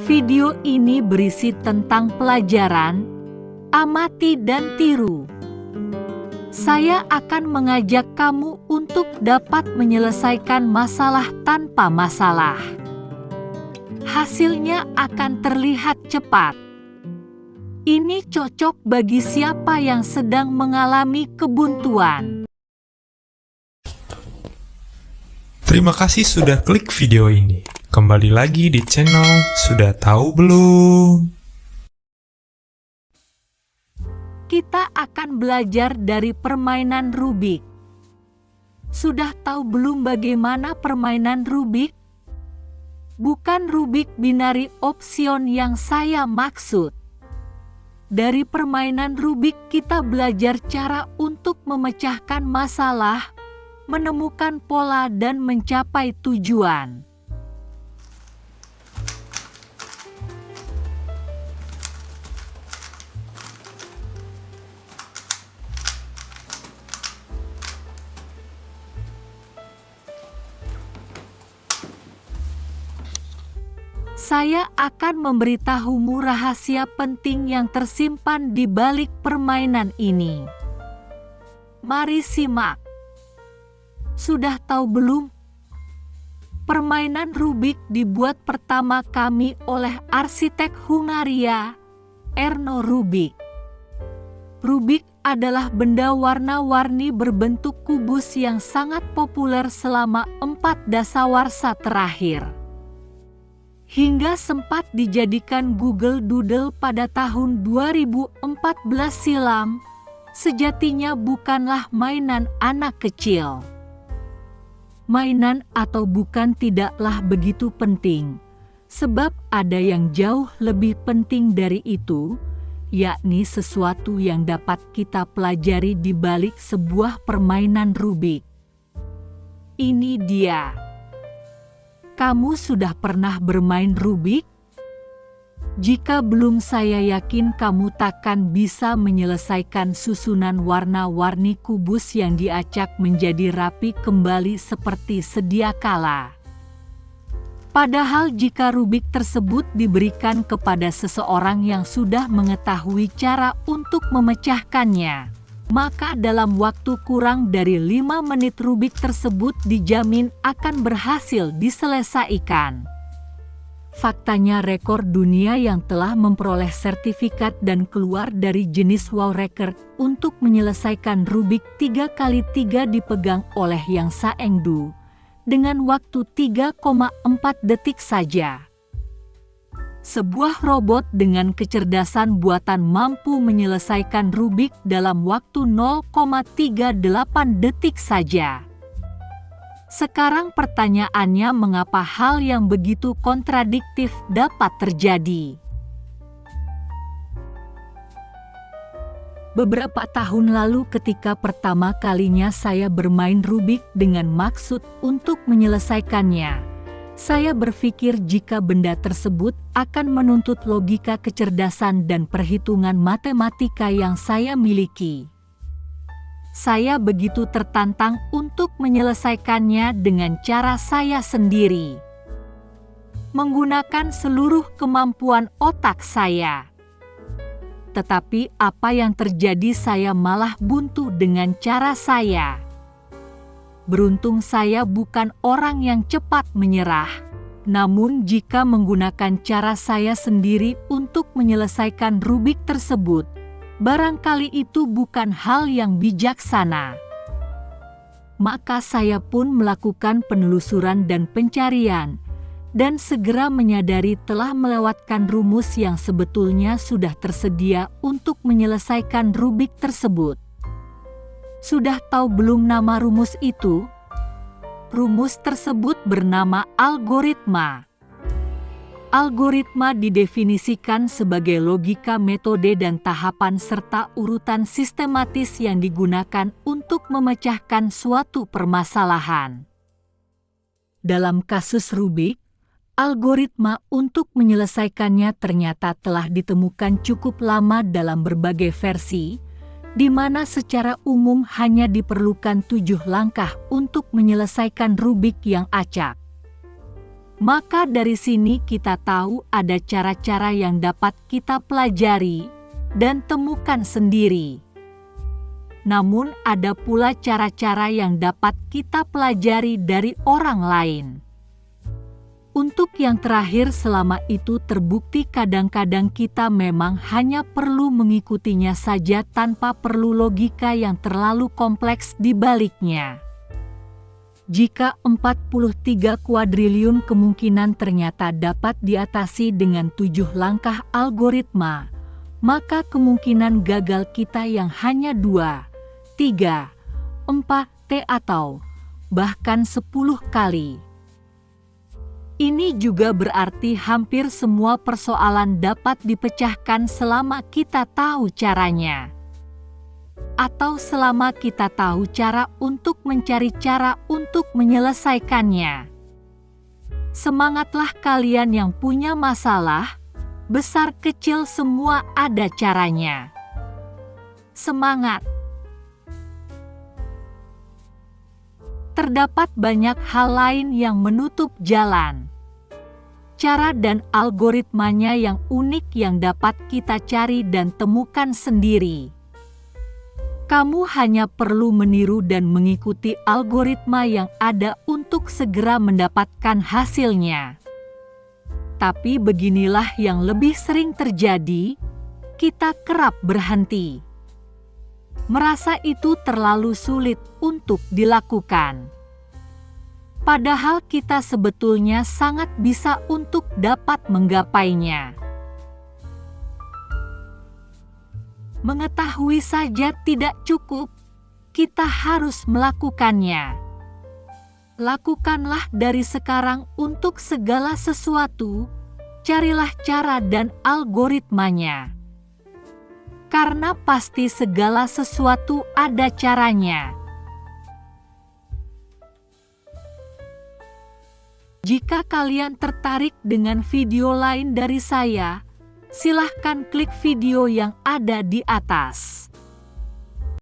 Video ini berisi tentang pelajaran, amati dan tiru. Saya akan mengajak kamu untuk dapat menyelesaikan masalah tanpa masalah. Hasilnya akan terlihat cepat. Ini cocok bagi siapa yang sedang mengalami kebuntuan. Terima kasih sudah klik video ini. Kembali lagi di channel Sudah Tahu Belum? Kita akan belajar dari permainan Rubik. Sudah tahu belum bagaimana permainan Rubik? Bukan Rubik binary option yang saya maksud. Dari permainan Rubik kita belajar cara untuk memecahkan masalah, menemukan pola dan mencapai tujuan. Saya akan memberitahumu rahasia penting yang tersimpan di balik permainan ini. Mari simak. Sudah tahu belum? Permainan Rubik dibuat pertama kali oleh arsitek Hungaria, Erno Rubik. Rubik adalah benda warna-warni berbentuk kubus yang sangat populer selama 4 dasawarsa terakhir. Hingga sempat dijadikan Google Doodle pada tahun 2014 silam, sejatinya bukanlah mainan anak kecil. Mainan atau bukan tidaklah begitu penting, sebab ada yang jauh lebih penting dari itu, yakni sesuatu yang dapat kita pelajari di balik sebuah permainan Rubik. Ini dia. Kamu sudah pernah bermain Rubik? Jika belum, saya yakin kamu takkan bisa menyelesaikan susunan warna-warni kubus yang diacak menjadi rapi kembali seperti sedia kala. Padahal jika Rubik tersebut diberikan kepada seseorang yang sudah mengetahui cara untuk memecahkannya, maka dalam waktu kurang dari 5 menit Rubik tersebut dijamin akan berhasil diselesaikan. Faktanya rekor dunia yang telah memperoleh sertifikat dan keluar dari jenis Wow Record untuk menyelesaikan Rubik 3x3 dipegang oleh Yang Saengdu dengan waktu 3,4 detik saja. Sebuah robot dengan kecerdasan buatan mampu menyelesaikan Rubik dalam waktu 0,38 detik saja. Sekarang pertanyaannya, mengapa hal yang begitu kontradiktif dapat terjadi? Beberapa tahun lalu ketika pertama kalinya saya bermain Rubik dengan maksud untuk menyelesaikannya, saya berpikir jika benda tersebut akan menuntut logika, kecerdasan dan perhitungan matematika yang saya miliki. Saya begitu tertantang untuk menyelesaikannya dengan cara saya sendiri, menggunakan seluruh kemampuan otak saya. Tetapi apa yang terjadi, saya malah buntu dengan cara saya. Beruntung saya bukan orang yang cepat menyerah, namun jika menggunakan cara saya sendiri untuk menyelesaikan Rubik tersebut, barangkali itu bukan hal yang bijaksana. Maka saya pun melakukan penelusuran dan pencarian, dan segera menyadari telah melewatkan rumus yang sebetulnya sudah tersedia untuk menyelesaikan Rubik tersebut. Sudah tahu belum nama rumus itu? Rumus tersebut bernama algoritma. Algoritma didefinisikan sebagai logika, metode dan tahapan serta urutan sistematis yang digunakan untuk memecahkan suatu permasalahan. Dalam kasus Rubik, algoritma untuk menyelesaikannya ternyata telah ditemukan cukup lama dalam berbagai versi, di mana secara umum hanya diperlukan 7 langkah untuk menyelesaikan Rubik yang acak. Maka dari sini kita tahu ada cara-cara yang dapat kita pelajari dan temukan sendiri. Namun ada pula cara-cara yang dapat kita pelajari dari orang lain. Untuk yang terakhir, selama itu terbukti kadang-kadang kita memang hanya perlu mengikutinya saja tanpa perlu logika yang terlalu kompleks di baliknya. Jika 43 kuadriliun kemungkinan ternyata dapat diatasi dengan 7 langkah algoritma, maka kemungkinan gagal kita yang hanya 2, 3, 4 atau bahkan 10 kali. Ini juga berarti hampir semua persoalan dapat dipecahkan selama kita tahu caranya. Atau selama kita tahu cara untuk mencari cara untuk menyelesaikannya. Semangatlah kalian yang punya masalah, besar kecil semua ada caranya. Semangat! Terdapat banyak hal lain yang menutup jalan. Cara dan algoritmanya yang unik yang dapat kita cari dan temukan sendiri. Kamu hanya perlu meniru dan mengikuti algoritma yang ada untuk segera mendapatkan hasilnya. Tapi beginilah yang lebih sering terjadi, kita kerap berhenti. Merasa itu terlalu sulit untuk dilakukan. Padahal kita sebetulnya sangat bisa untuk dapat menggapainya. Mengetahui saja tidak cukup, kita harus melakukannya. Lakukanlah dari sekarang untuk segala sesuatu, carilah cara dan algoritmanya. Karena pasti segala sesuatu ada caranya. Jika kalian tertarik dengan video lain dari saya, silahkan klik video yang ada di atas.